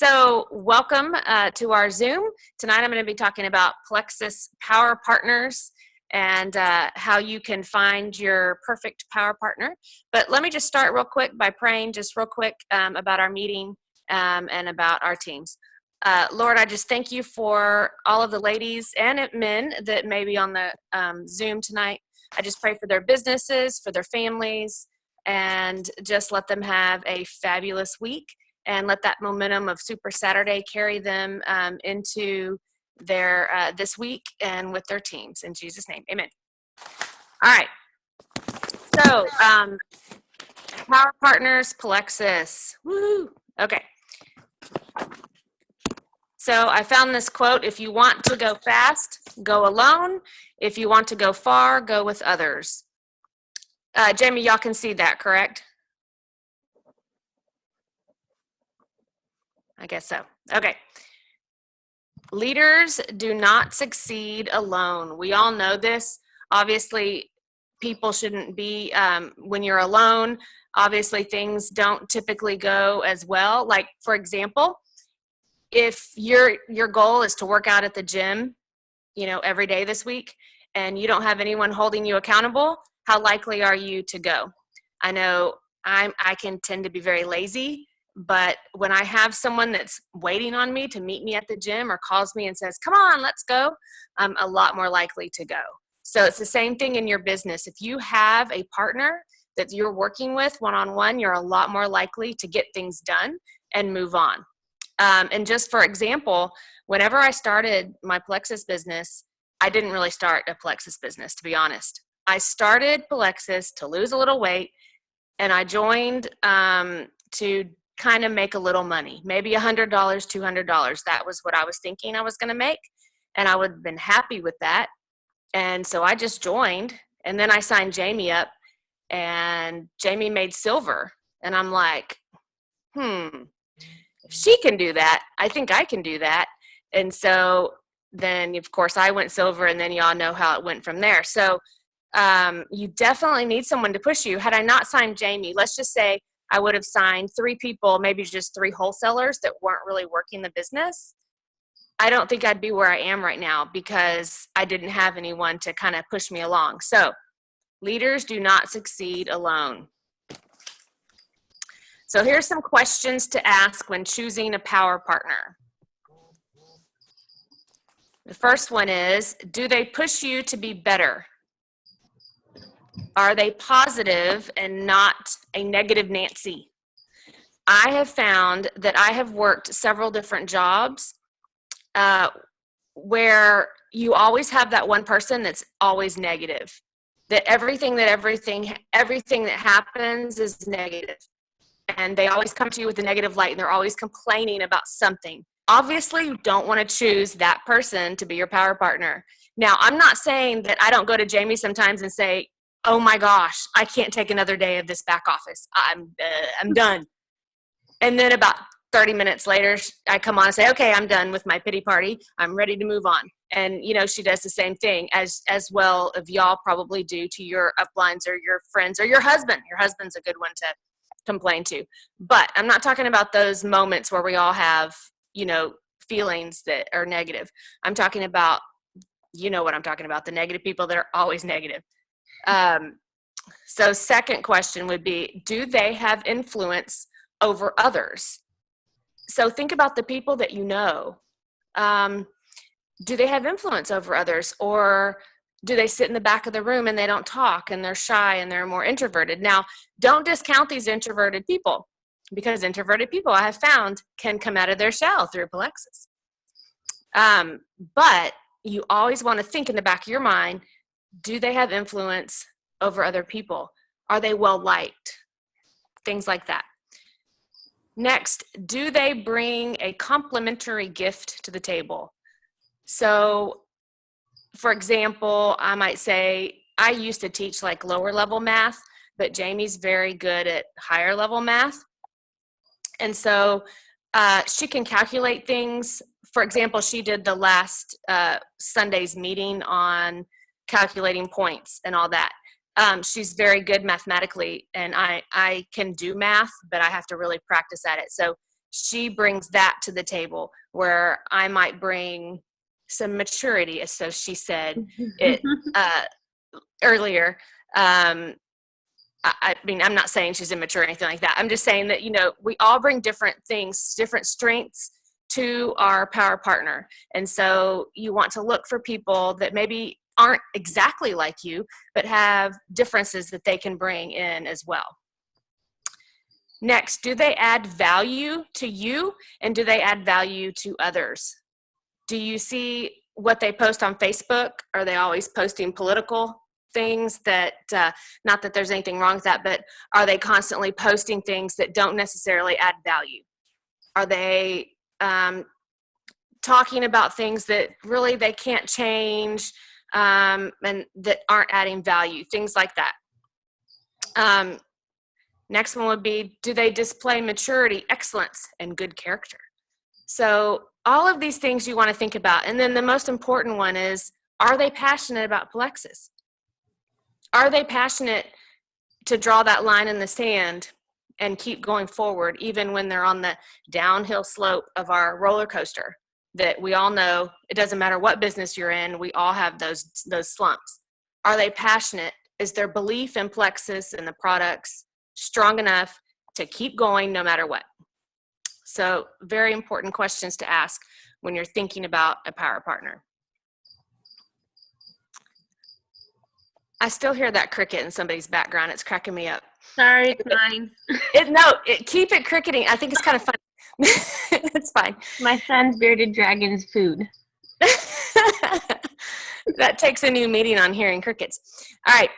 So welcome to our Zoom. Tonight I'm going to be talking about Plexus Power Partners and how you can find your perfect power partner. But let me just start real quick by praying just real quick about our meeting and about our teams. Lord, I just thank you for all of the ladies and men that may be on the Zoom tonight. I just pray for their businesses, for their families, and just let them have a fabulous week. And let that momentum of Super Saturday carry them into their this week and with their teams. In Jesus' name, amen. All right. So, Power Partners, Plexus. Woo! Okay. So I found this quote: if you want to go fast, go alone. If you want to go far, go with others. Jamie, y'all can see that, correct? I guess so. Okay. Leaders do not succeed alone. We all know this. Obviously, people shouldn't be, when you're alone, obviously things don't typically go as well. Like, for example, if your goal is to work out at the gym, every day this week, and you don't have anyone holding you accountable, how likely are you to go? I know I can tend to be very lazy. But when I have someone that's waiting on me to meet me at the gym or calls me and says, come on, let's go, I'm a lot more likely to go. So it's the same thing in your business. If you have a partner that you're working with one-on-one, you're a lot more likely to get things done and move on. And just for example, whenever I started my Plexus business, I didn't really start a Plexus business, to be honest. I started Plexus to lose a little weight, and I joined to kind of make a little money, maybe $100, $200. That was what I was thinking I was going to make, and I would have been happy with that. And so I just joined, and then I signed Jamie up, and Jamie made silver, and I'm like, if she can do that, I think I can do that. And so then, of course, I went silver, and then y'all know how it went from there. So you definitely need someone to push you. Had I not signed Jamie, let's just say I would have signed 3 people, maybe just 3 wholesalers that weren't really working the business. I don't think I'd be where I am right now because I didn't have anyone to kind of push me along. So leaders do not succeed alone. So here's some questions to ask when choosing a power partner. The first one is, do they push you to be better? Are they positive and not a negative Nancy? I have found that I have worked several different jobs where you always have that one person that's always negative. That everything that happens is negative. And they always come to you with a negative light, and they're always complaining about something. Obviously, you don't want to choose that person to be your power partner. Now, I'm not saying that I don't go to Jamie sometimes and say, oh my gosh, I can't take another day of this back office. I'm done. And then about 30 minutes later, I come on and say, okay, I'm done with my pity party. I'm ready to move on. And, she does the same thing as well as y'all probably do to your uplines or your friends or your husband. Your husband's a good one to complain to. But I'm not talking about those moments where we all have, feelings that are negative. I'm talking about, what I'm talking about, the negative people that are always negative. So second question would be, do they have influence over others? So think about the people that you know. Do they have influence over others, or do they sit in the back of the room and they don't talk and they're shy and they're more introverted? Now, don't discount these introverted people, because introverted people I have found can come out of their shell through Plexus. But you always want to think in the back of your mind, do they have influence over other people? Are they well liked? Things like that. Next, do they bring a complimentary gift to the table? So, for example, I might say, I used to teach like lower level math, but Jamie's very good at higher level math. And so she can calculate things. For example, she did the last Sunday's meeting on calculating points and all that. She's very good mathematically, and I can do math, but I have to really practice at it. So she brings that to the table, where I might bring some maturity, as so she said it earlier. I mean, I'm not saying she's immature or anything like that. I'm just saying that, we all bring different things, different strengths to our power partner. And so you want to look for people that maybe aren't exactly like you, but have differences that they can bring in as well. Next, do they add value to you, and do they add value to others? Do you see what they post on Facebook? Are they always posting political things that, not that there's anything wrong with that, but are they constantly posting things that don't necessarily add value? Are they talking about things that really they can't change, and that aren't adding value, things like that? Next one would be, do they display maturity, excellence, and good character? So all of these things you want to think about. And then the most important one is, are they passionate about Plexus? Are they passionate to draw that line in the sand and keep going forward, even when they're on the downhill slope of our roller coaster that we all know? It doesn't matter what business you're in, we all have those slumps. Are they passionate? Is their belief in Plexus and the products strong enough to keep going no matter what? So very important questions to ask when you're thinking about a power partner. I still hear that cricket in somebody's background. It's cracking me up. Sorry, it's mine. Keep it cricketing. I think it's kind of fun. It's fine. My son's bearded dragon's food. That takes a new meeting on hearing crickets. All right.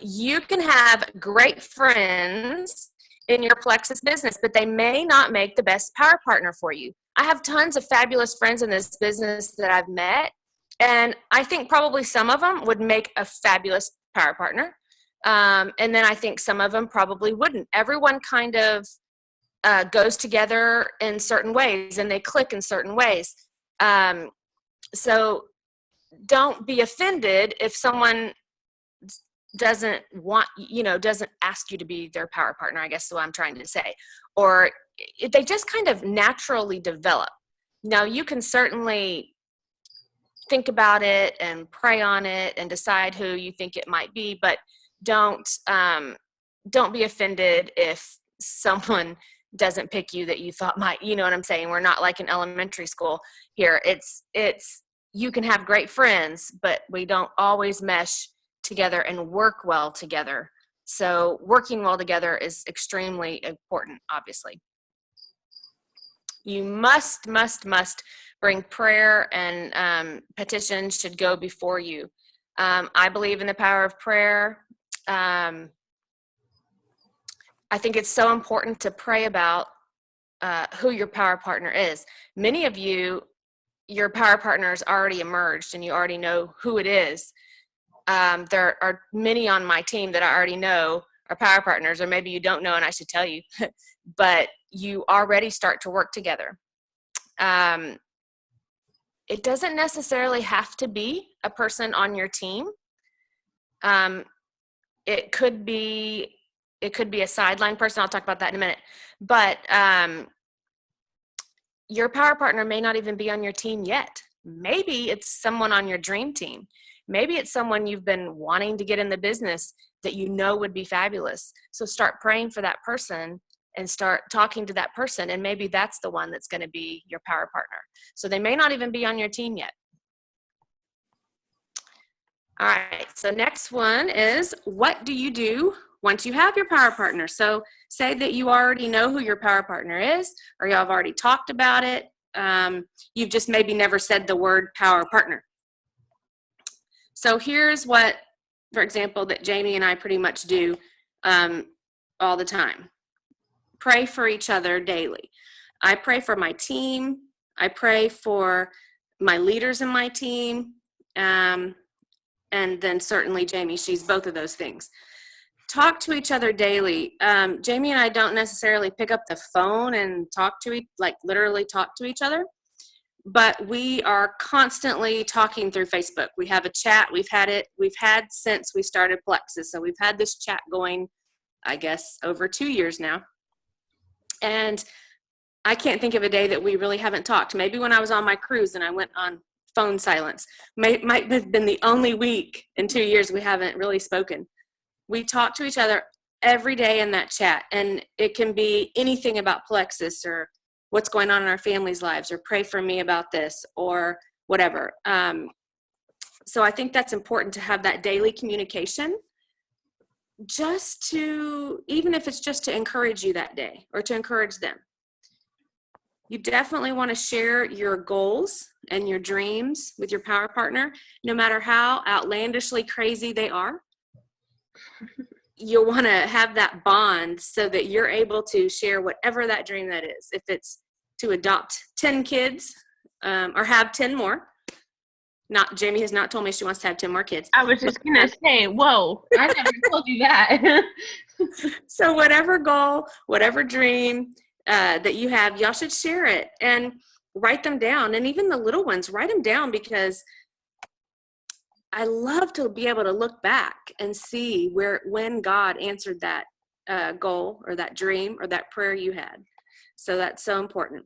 You can have great friends in your Plexus business, but they may not make the best power partner for you. I have tons of fabulous friends in this business that I've met, and I think probably some of them would make a fabulous power partner. And then I think some of them probably wouldn't. Everyone kind of goes together in certain ways, and they click in certain ways. So don't be offended if someone doesn't ask you to be their power partner, I guess is what I'm trying to say. Or they just kind of naturally develop. Now, you can certainly think about it and pray on it and decide who you think it might be, but don't be offended if someone doesn't pick you that you thought might. You know what I'm saying? We're not like in elementary school here. It's you can have great friends, but we don't always mesh together and work well together. So working well together is extremely important, obviously. You must bring prayer, and petitions should go before you. I believe in the power of prayer. I think it's so important to pray about who your power partner is. Many of you, your power partner has already emerged and you already know who it is. There are many on my team that I already know are power partners, or maybe you don't know and I should tell you, but you already start to work together. It doesn't necessarily have to be a person on your team. It could be a sideline person. I'll talk about that in a minute. But your power partner may not even be on your team yet. Maybe it's someone on your dream team. Maybe it's someone you've been wanting to get in the business that you know would be fabulous. So start praying for that person and start talking to that person, and maybe that's the one that's going to be your power partner. So they may not even be on your team yet. All right, so next one is, what do you do once you have your power partner? So say that you already know who your power partner is, or y'all have already talked about it. You've just maybe never said the word power partner. So here's what, for example, that Jamie and I pretty much do all the time. Pray for each other daily. I pray for my team. I pray for my leaders in my team. And then certainly Jamie, she's both of those things. Talk to each other daily. Jamie and I don't necessarily pick up the phone and literally talk to each other, but we are constantly talking through Facebook. We have a chat. We've had since we started Plexus. So we've had this chat going, I guess, over 2 years now. And I can't think of a day that we really haven't talked. Maybe when I was on my cruise and I went on phone silence. Might have been the only week in 2 years we haven't really spoken. We talk to each other every day in that chat, and it can be anything about Plexus or what's going on in our families' lives, or pray for me about this, or whatever. So I think that's important to have that daily communication, just to, even if it's just to encourage you that day or to encourage them. You definitely want to share your goals and your dreams with your power partner, no matter how outlandishly crazy they are. You'll want to have that bond so that you're able to share whatever that dream that is. If it's to adopt 10 kids or have 10 more. Jamie has not told me she wants to have 10 more kids. I was just going to say, whoa, I never told you that. So whatever goal, whatever dream that you have, y'all should share it and write them down. And even the little ones, write them down, because I love to be able to look back and see when God answered that goal or that dream or that prayer you had. So that's so important.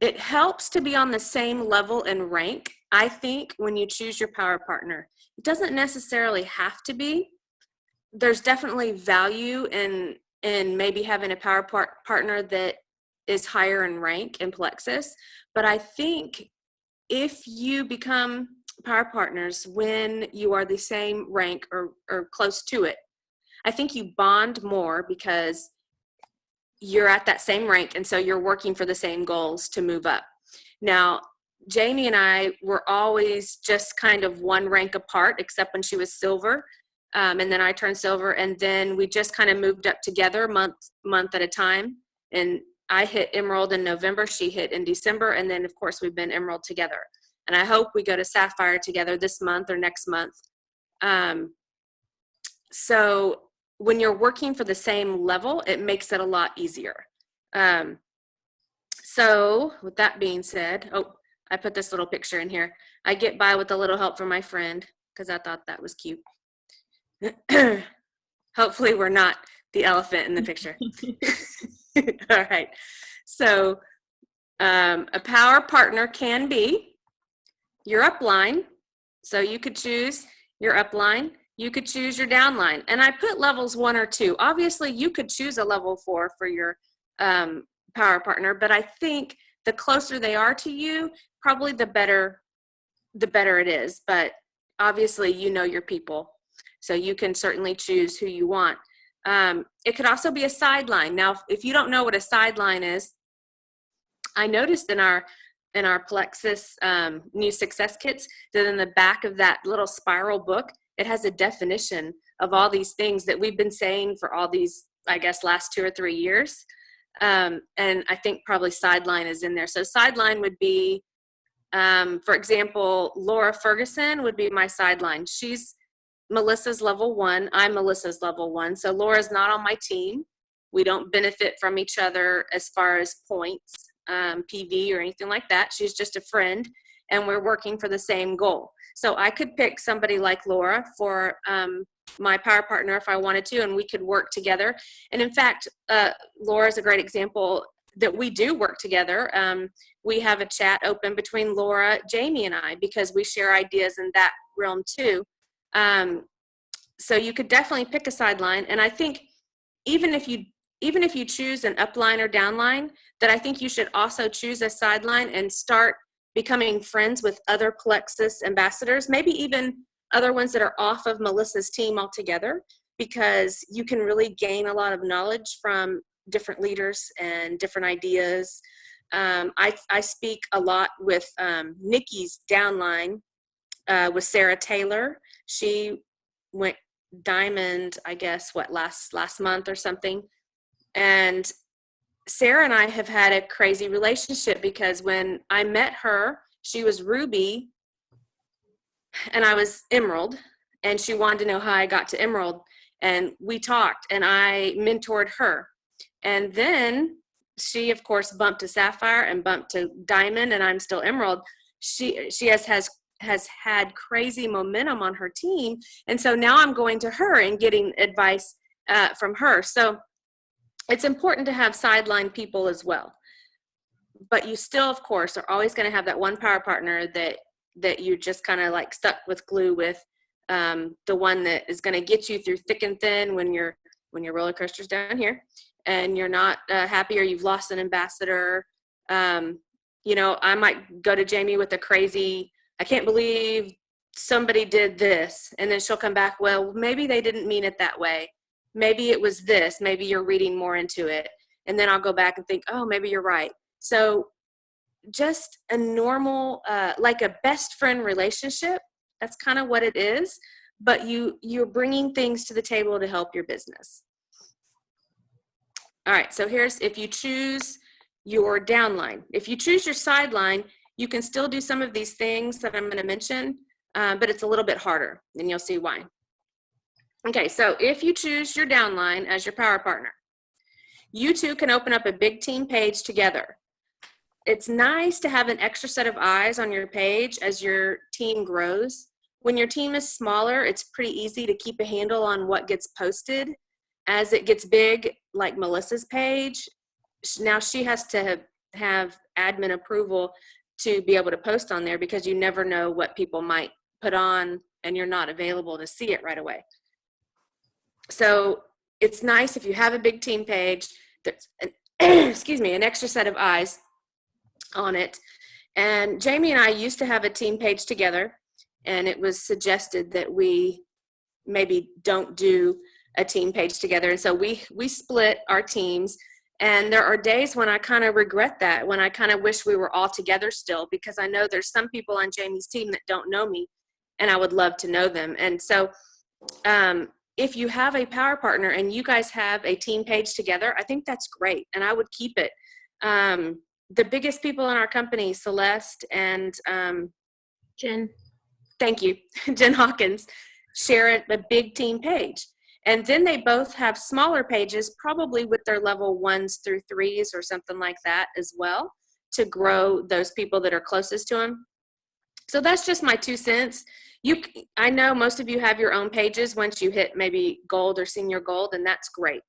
It helps to be on the same level and rank, I think, when you choose your power partner. It doesn't necessarily have to be. There's definitely value in maybe having a power partner that is higher in rank in Plexus. But I think if you become power partners when you are the same rank or close to it, I think you bond more because you're at that same rank, and so you're working for the same goals to move up. Now, Jamie and I were always just kind of one rank apart, except when she was silver, and then I turned silver, and then we just kind of moved up together month at a time. And I hit emerald in November, she hit in December, and then of course we've been emerald together. And I hope we go to sapphire together this month or next month. So when you're working for the same level, it makes it a lot easier. So with that being said, I put this little picture in here. I get by with a little help from my friend because I thought that was cute. Hopefully we're not the elephant in the picture. All right. So a power partner can be your upline. So you could choose your upline. You could choose your downline. And I put levels 1 or 2. Obviously, you could choose a level 4 for your power partner, but I think the closer they are to you, probably the better it is. But obviously, you know your people, so you can certainly choose who you want. It could also be a sideline. Now, if you don't know what a sideline is, I noticed in our Plexus new success kits that in the back of that little spiral book, it has a definition of all these things that we've been saying for all these, I guess, last 2 or 3 years. And I think probably sideline is in there. So sideline would be, for example, Laura Ferguson would be my sideline. She's Melissa's level 1. I'm Melissa's level 1. So Laura's not on my team. We don't benefit from each other as far as points, PV or anything like that. She's just a friend, and we're working for the same goal. So I could pick somebody like Laura for my power partner if I wanted to, and we could work together. And in fact, Laura is a great example that we do work together. We have a chat open between Laura, Jamie, and I, because we share ideas in that realm too. So you could definitely pick a sideline. And I think even if you choose an upline or downline, that I think you should also choose a sideline and start becoming friends with other Plexus ambassadors, maybe even other ones that are off of Melissa's team altogether, because you can really gain a lot of knowledge from different leaders and different ideas. I speak a lot with Nikki's downline with Sarah Taylor. She went diamond, I guess, last month or something. And Sarah and I have had a crazy relationship because when I met her, she was ruby and I was emerald, and she wanted to know how I got to emerald. And we talked and I mentored her. And then she, of course, bumped to sapphire and bumped to diamond, and I'm still emerald. She has had crazy momentum on her team. And so now I'm going to her and getting advice from her. So it's important to have sideline people as well. But you still, of course, are always going to have that one power partner that you just kind of like stuck with glue with, the one that is going to get you through thick and thin when your roller coaster's down here and you're not happy or you've lost an ambassador. You know, I might go to Jamie with a crazy, I can't believe somebody did this, and then she'll come back, well, maybe they didn't mean it that way. Maybe it was this, maybe you're reading more into it. And then I'll go back and think, oh, maybe you're right. So just a normal, like a best friend relationship, that's kind of what it is, but you're bringing things to the table to help your business. All right, so here's, if you choose your downline. If you choose your sideline, you can still do some of these things that I'm going to mention, but it's a little bit harder, and you'll see why. Okay, so if you choose your downline as your power partner, you two can open up a big team page together. It's nice to have an extra set of eyes on your page as your team grows. When your team is smaller, it's pretty easy to keep a handle on what gets posted. As it gets big, like Melissa's page, now she has to have admin approval to be able to post on there, because you never know what people might put on and you're not available to see it right away. So it's nice if you have a big team page, there's an, excuse me, an extra set of eyes on it. And Jamie and I used to have a team page together, and it was suggested that we maybe don't do a team page together. And so we split our teams. And there are days when I kind of regret that, when I kind of wish we were all together still, because I know there's some people on Jamie's team that don't know me, and I would love to know them. And so if you have a power partner and you guys have a team page together, I think that's great, and I would keep it. The biggest people in our company, Celeste and Jen. Thank you, Jen Hawkins, share a big team page. And then they both have smaller pages, probably with their level 1s through 3s or something like that as well, to grow those people that are closest to them. So that's just my 2 cents. I know most of you have your own pages once you hit maybe gold or senior gold, and that's great.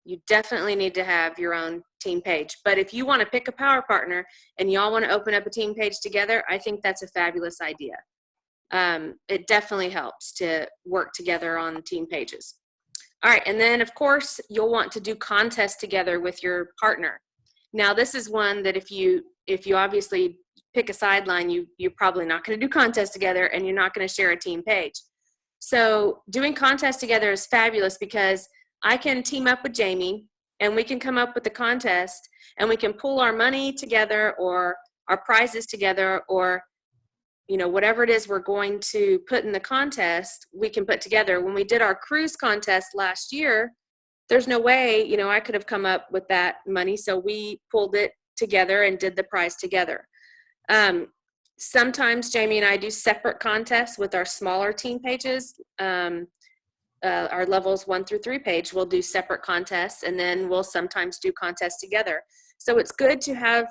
You definitely need to have your own team page. But if you want to pick a power partner and y'all want to open up a team page together, I think that's a fabulous idea. It definitely helps to work together on team pages. All right, and then of course you'll want to do contests together with your partner. Now this is one that if you obviously pick a sideline, you're probably not going to do contests together, and you're not going to share a team page. So doing contests together is fabulous, because I can team up with Jamie and we can come up with a contest, and we can pool our money together or our prizes together, or you know, whatever it is we're going to put in the contest, we can put together. When we did our cruise contest last year, there's no way, you know, I could have come up with that money. So we pulled it together and did the prize together. Sometimes Jamie and I do separate contests with our smaller team pages. Our levels 1 through 3 page, we'll do separate contests, and then we'll sometimes do contests together. So it's good to have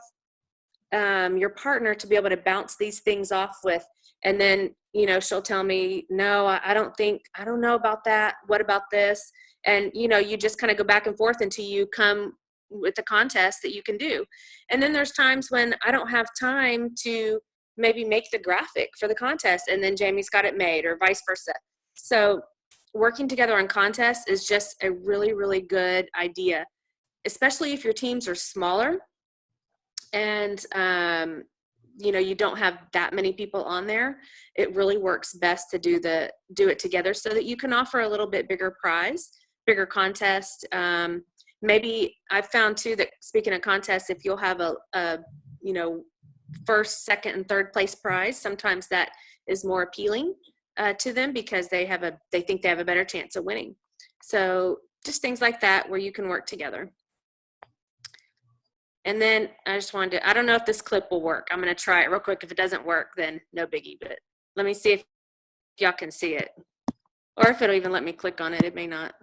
your partner to be able to bounce these things off with. And then, you know, she'll tell me, no, I don't know about that. What about this? And, you know, you just kind of go back and forth until you come with the contest that you can do. And then there's times when I don't have time to maybe make the graphic for the contest, and then Jamie's got it made, or vice versa. So working together on contests is just a really, really good idea, especially if your teams are smaller and you know, you don't have that many people on there. It really works best to do it together, so that you can offer a little bit bigger prize, bigger contest. Maybe I've found too that, speaking of contests, if you'll have a you know, first, second, and third place prize, sometimes that is more appealing to them, because they think they have a better chance of winning. So just things like that where you can work together. And then I just wanted to, I don't know if this clip will work. I'm going to try it real quick. If it doesn't work, then no biggie, but let me see if y'all can see it, or if it'll even let me click on it. It may not.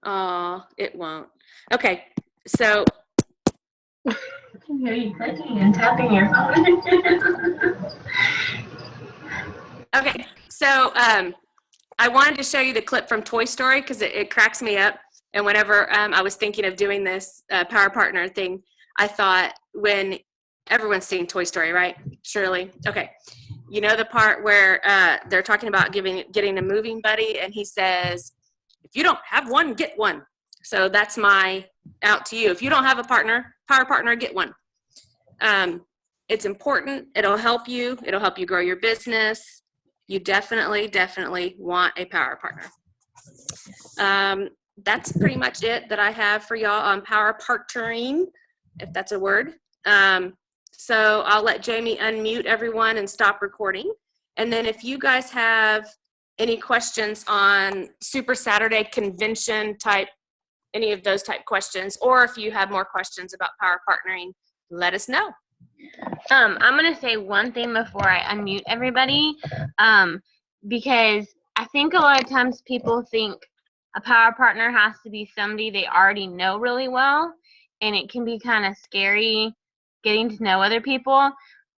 Oh, it won't. Okay, so. I can hear you clicking and tapping your phone. Okay, so I wanted to show you the clip from Toy Story, because it cracks me up. And whenever I was thinking of doing this Power Partner thing, I thought when everyone's seen Toy Story, right? Surely. Okay. You know the part where they're talking about getting a moving buddy, and he says, if you don't have one, get one. So that's my out to you. If you don't have a partner, Power Partner, get one. It's important. It'll help you. It'll help you grow your business. You definitely, definitely want a Power Partner. That's pretty much it that I have for y'all on Power Partnering, if that's a word. So I'll let Jamie unmute everyone and stop recording. And then if you guys have any questions on Super Saturday convention type, any of those type questions, or if you have more questions about Power Partnering, let us know. I'm going to say one thing before I unmute everybody, because I think a lot of times people think a power partner has to be somebody they already know really well, and it can be kind of scary getting to know other people.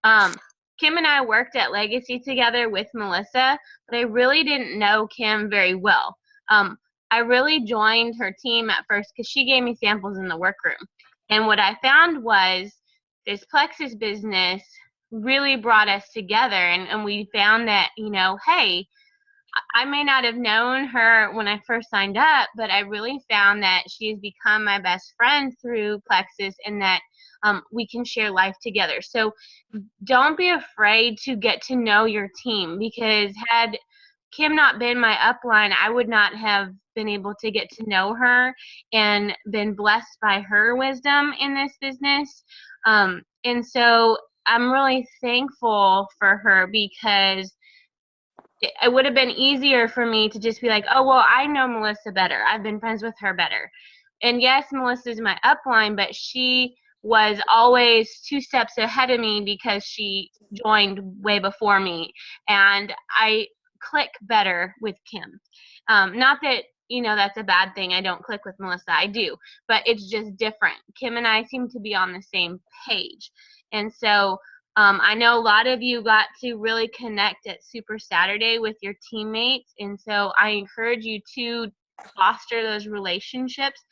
Kim and I worked at Legacy together with Melissa, but I really didn't know Kim very well. I really joined her team at first because she gave me samples in the workroom. And what I found was this Plexus business really brought us together, and we found that, you know, hey, I may not have known her when I first signed up, but I really found that she has become my best friend through Plexus, and that we can share life together. So don't be afraid to get to know your team, because had Kim not been my upline, I would not have been able to get to know her and been blessed by her wisdom in this business. And so I'm really thankful for her, because it would have been easier for me to just be like, oh, well, I know Melissa better. I've been friends with her better. And yes, Melissa's my upline, but she was always 2 steps ahead of me because she joined way before me. And I click better with Kim. Not that, you know, that's a bad thing. I don't click with Melissa. I do. But it's just different. Kim and I seem to be on the same page. And so I know a lot of you got to really connect at Super Saturday with your teammates, and so I encourage you to foster those relationships.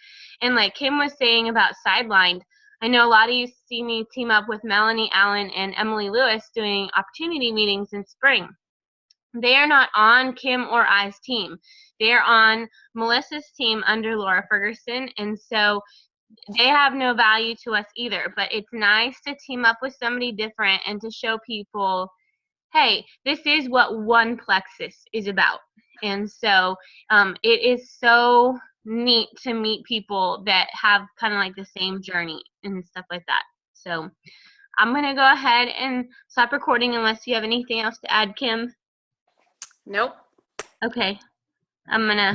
And like Kim was saying about Sidelined, I know a lot of you see me team up with Melanie Allen and Emily Lewis doing opportunity meetings in spring. They are not on Kim or I's team. They're on Melissa's team under Laura Ferguson, and so they have no value to us either. But it's nice to team up with somebody different and to show people, hey, this is what one Plexus is about. And so it is so neat to meet people that have kind of like the same journey and stuff like that. So I'm going to go ahead and stop recording unless you have anything else to add, Kim. Nope. Okay. I'm going to